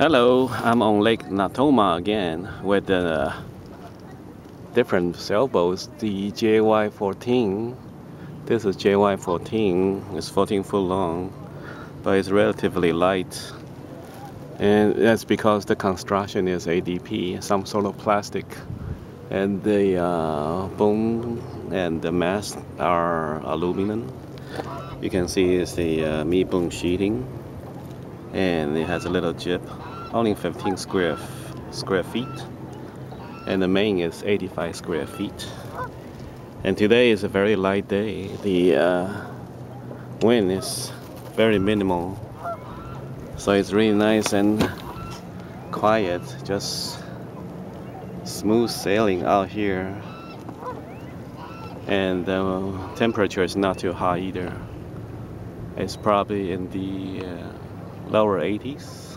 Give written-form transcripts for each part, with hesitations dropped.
Hello, I'm on Lake Natoma again with the different sailboats, the JY14. This is JY14, it's 14 foot long, but it's relatively light. And that's because the construction is ADP, some sort of plastic. And the boom and the mast are aluminum. You can see it's the me-boom sheeting. And it has a little jib, only 15 square feet, and the main is 85 square feet. And today is a very light day. The wind is very minimal, so it's really nice and quiet, just smooth sailing out here. And the temperature is not too hot either. It's probably in the lower 80s,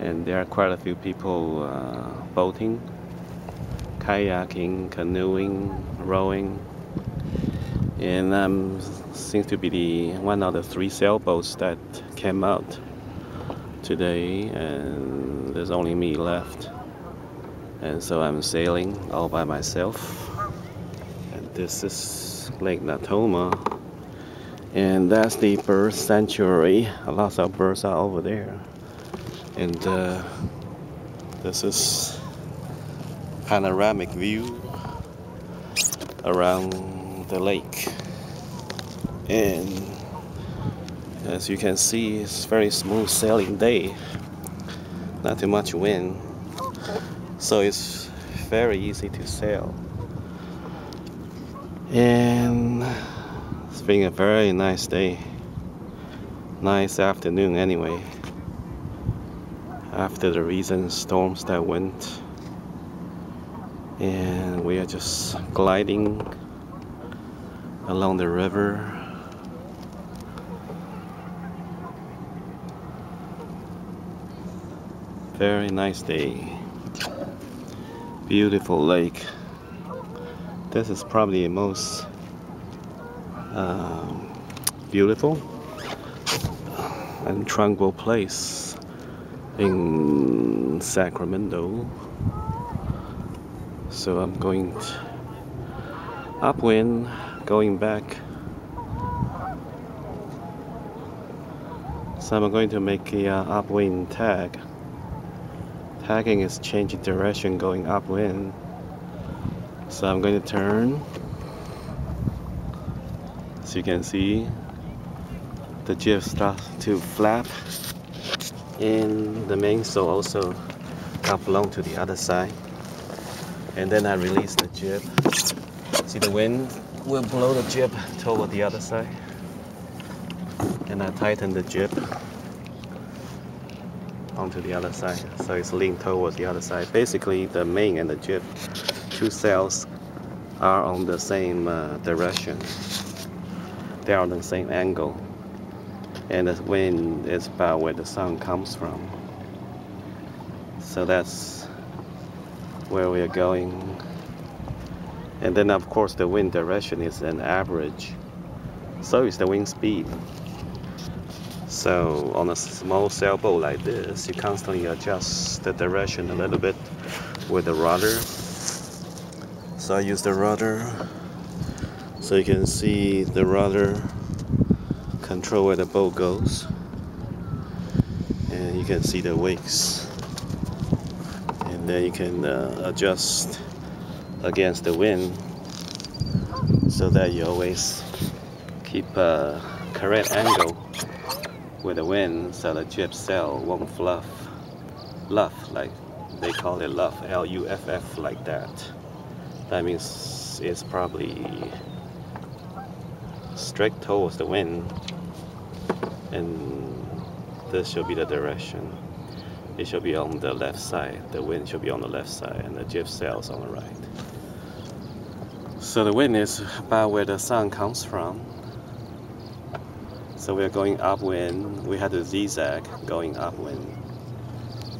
and there are quite a few people boating, kayaking, canoeing, rowing, and seems to be one of the 3 sailboats that came out today, and there's only me left, and so I'm sailing all by myself. And this is Lake Natoma. And that's the bird sanctuary. Lots of birds are over there. And this is panoramic view around the lake. And as you can see, it's very smooth sailing day. Not too much wind. So it's very easy to sail. And it's been a very nice day. Nice afternoon anyway. After the recent storms that went. And we are just gliding along the river. Very nice day. Beautiful lake. This is probably the most beautiful and tranquil place in Sacramento. So I'm going upwind, going back. So I'm going to make a upwind tag. Tagging is changing direction going upwind. So I'm going to turn. As you can see, the jib starts to flap, and the mainsail also up along to the other side. And then I release the jib. See, the wind will blow the jib toward the other side. And I tighten the jib onto the other side, so it's leaned towards the other side. Basically, the main and the jib, 2 sails are on the same direction. They are on the same angle, and the wind is about where the sun comes from. So that's where we are going. And then of course the wind direction is an average, so is the wind speed. So on a small sailboat like this, you constantly adjust the direction a little bit with the rudder. So I use the rudder, so you can see the rudder control where the boat goes, and you can see the wakes, and then you can adjust against the wind so that you always keep a correct angle with the wind, so the jib sail won't luff, like they call it luff, L-U-F-F, like that. That means it's probably straight towards the wind, and this should be the direction. It should be on the left side. The wind should be on the left side, and the jib sails on the right. So the wind is about where the sun comes from. So we're going upwind. We had to zigzag going upwind.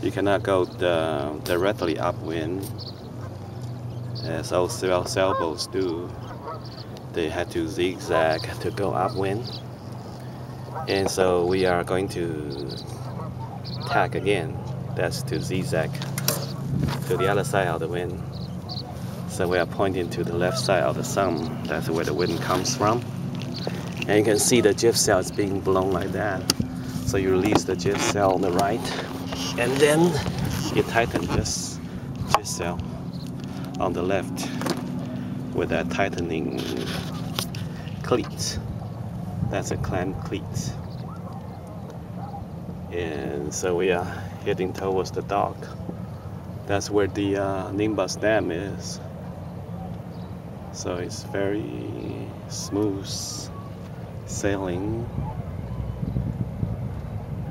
You cannot go directly upwind, as all sailboats do. They had to zigzag to go upwind. And so we are going to tack again. That's to zigzag to the other side of the wind. So we are pointing to the left side of the sun. That's where the wind comes from. And you can see the jib sail is being blown like that. So you release the jib sail on the right, and then you tighten this jib sail on the left with that tightening cleat. That's a clamp cleat. And so we are heading towards the dock. That's where the Nimbus Dam is. So it's very smooth sailing,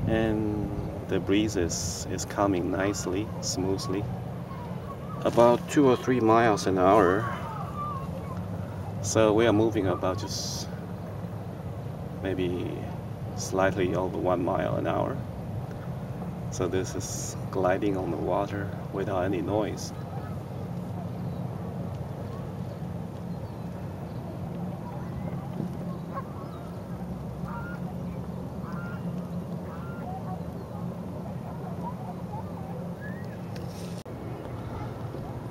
and the breeze is coming nicely, smoothly, about 2 or 3 miles an hour. So we are moving about just maybe slightly over 1 mile an hour. So this is gliding on the water without any noise.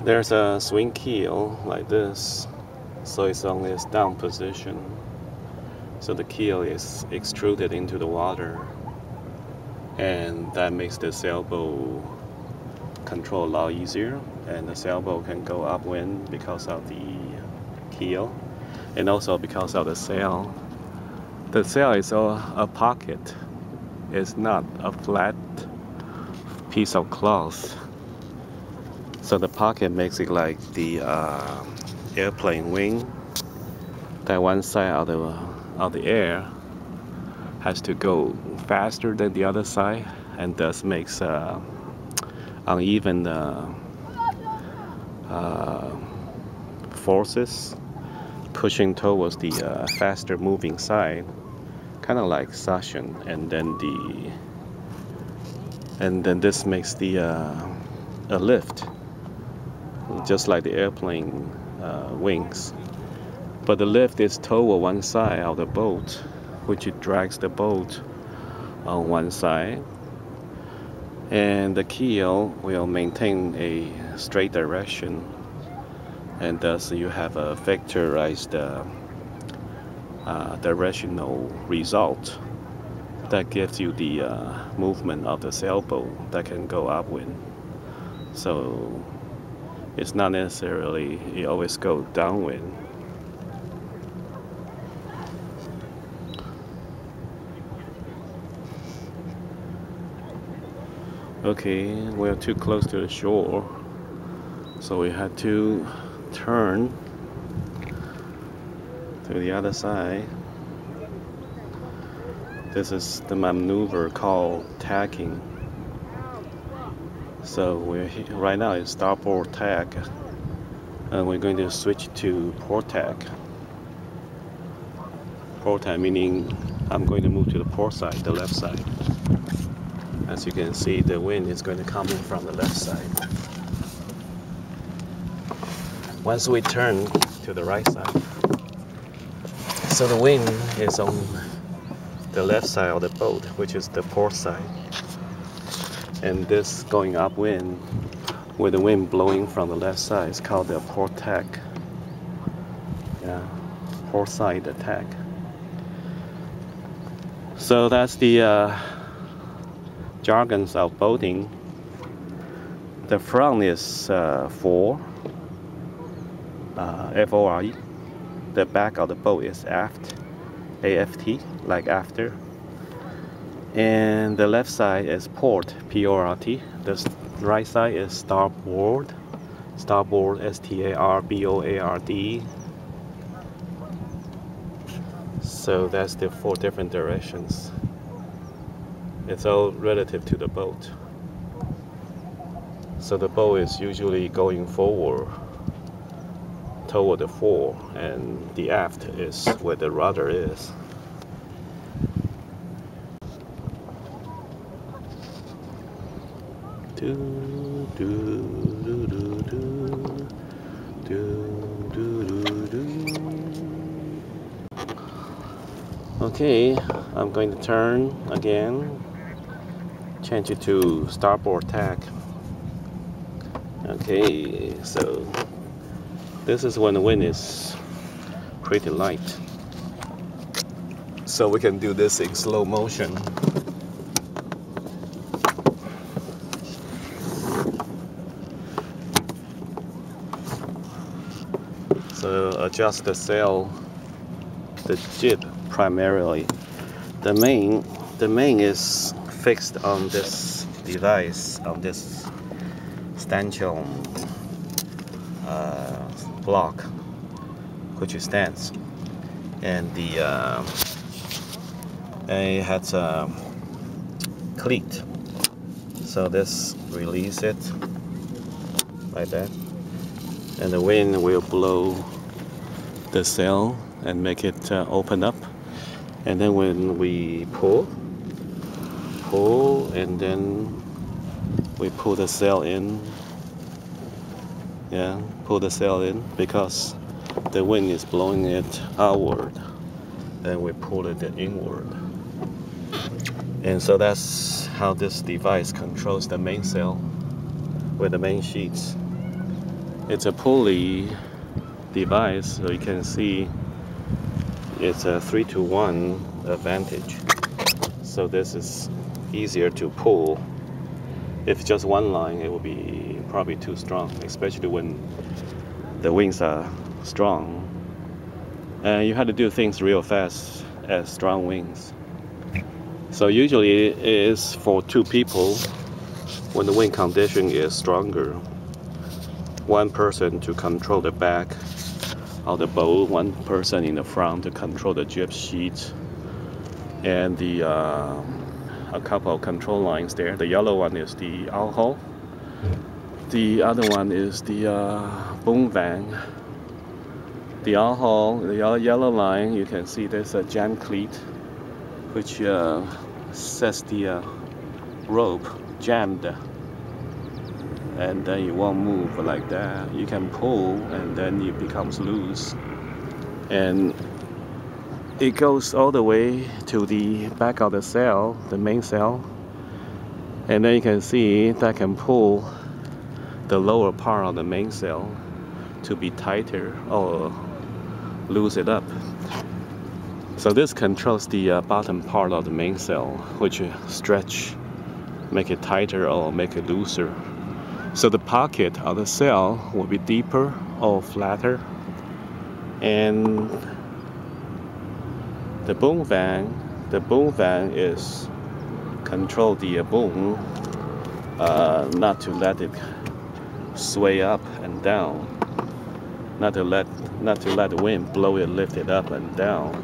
There's a swing keel like this, so it's on its down position. So the keel is extruded into the water, and that makes the sailboat control a lot easier, and the sailboat can go upwind because of the keel, and also because of the sail. The sail is a pocket. It's not a flat piece of cloth. So the pocket makes it like the airplane wing. That one side of the air has to go faster than the other side, and thus makes uneven forces pushing towards the faster moving side, kind of like suction, and then this makes the a lift, just like the airplane wings. But the lift is toward one side of the boat, which it drags the boat on one side, and the keel will maintain a straight direction, and thus you have a vectorized directional result that gives you the movement of the sailboat that can go upwind. So it's not necessarily you always go downwind. Okay, we're too close to the shore, so we had to turn to the other side. This is the maneuver called tacking. So we're right now is starboard tack, and we're going to switch to port tack. Port tack meaning I'm going to move to the port side, the left side. As you can see, the wind is going to come in from the left side. Once we turn to the right side, so the wind is on the left side of the boat, which is the port side. And this going upwind with the wind blowing from the left side is called the port tack. Yeah, port side attack. So that's the jargons of boating. The front is fore, F-O-R-E. The back of the boat is aft, A-F-T, like after. And the left side is port, P-O-R-T. The right side is starboard, starboard, S-T-A-R-B-O-A-R-D. So that's the 4 different directions. It's all relative to the boat. So the boat is usually going forward toward the fore, and the aft is where the rudder is. Okay, I'm going to turn again change it to starboard tack. Okay, so this is when the wind is pretty light. So we can do this in slow motion. So adjust the sail, the jib primarily. The main is fixed on this device, on this stanchion block, which is stands, and it has a cleat. So this release it like that, and the wind will blow the sail and make it open up. And then when we pull, and then we pull the sail in. Yeah, pull the sail in because the wind is blowing it outward. Then we pull it inward. And so that's how this device controls the mainsail with the main sheets. It's a pulley device, so you can see it's a 3-to-1 advantage. So this is easier to pull. If just one line, it will be probably too strong, especially when the winds are strong. And you have to do things real fast at strong winds. So usually it is for 2 people when the wind condition is stronger. 1 person to control the back of the boat, 1 person in the front to control the jib sheet, and a couple of control lines there. The yellow one is the outhaul. The other one is the boom van. The outhaul, the yellow line, you can see there's a jam cleat, which sets the rope jammed, and then you won't move like that. You can pull, and then it becomes loose, and it goes all the way to the back of the sail, the main sail, and then you can see that can pull the lower part of the mainsail to be tighter or loose it up. So this controls the bottom part of the mainsail, which stretch, make it tighter or make it looser. So the pocket of the sail will be deeper or flatter, and the boom van is control the boom, not to let it sway up and down, not to let the wind blow it, lift it up and down.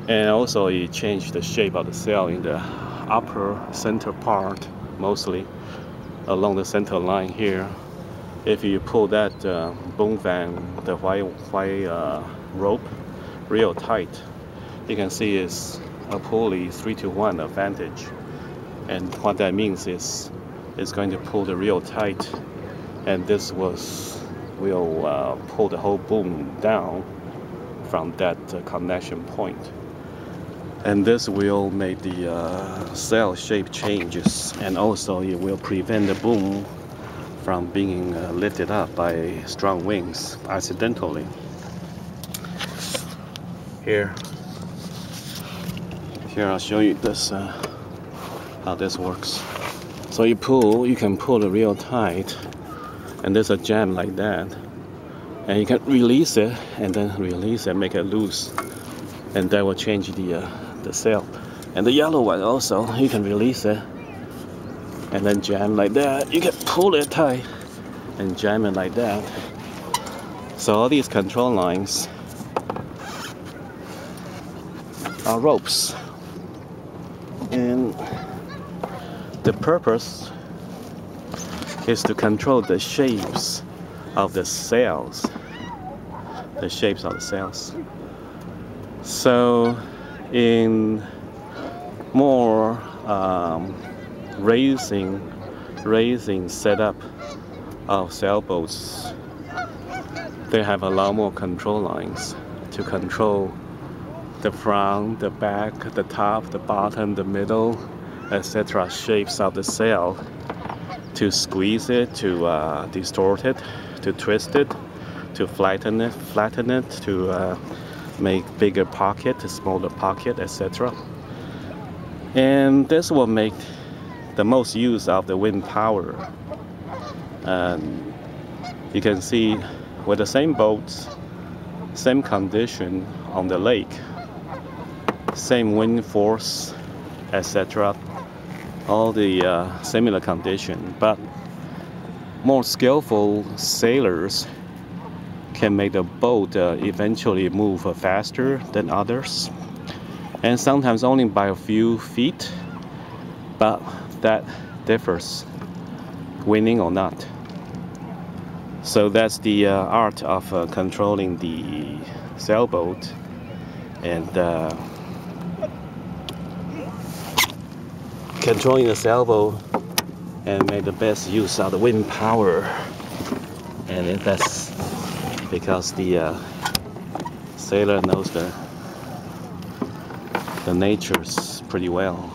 And also you change the shape of the sail in the upper center part, mostly along the center line here. If you pull that boom van, the white rope real tight, you can see it's a pulley 3-to-1 advantage. And what that means is it's going to pull the reel tight, and this will pull the whole boom down from that connection point. And this will make the sail shape changes, and also it will prevent the boom from being lifted up by strong winds accidentally. Here I'll show you this how this works. So you can pull the reel tight, and there's a jam like that, and you can release it and then release it, make it loose, and that will change the sail. And the yellow one also, you can release it and then jam like that. You can pull it tight and jam it like that. So all these control lines are ropes, and the purpose is to control the shapes of the sails, So in more racing setup of sailboats, they have a lot more control lines to control the front, the back, the top, the bottom, the middle, etc. shapes of the sail, to squeeze it, to distort it, to twist it, to flatten it, to make bigger pocket, smaller pocket, etc. And this will make the most use of the wind power. And you can see with the same boats, same condition on the lake, same wind force, etc. All the similar condition, but more skillful sailors can make the boat eventually move faster than others, and sometimes only by a few feet, but that differs, winning or not. So that's the art of controlling the sailboat, and controlling the sailboat and make the best use of the wind power. And that's because the sailor knows the natures pretty well.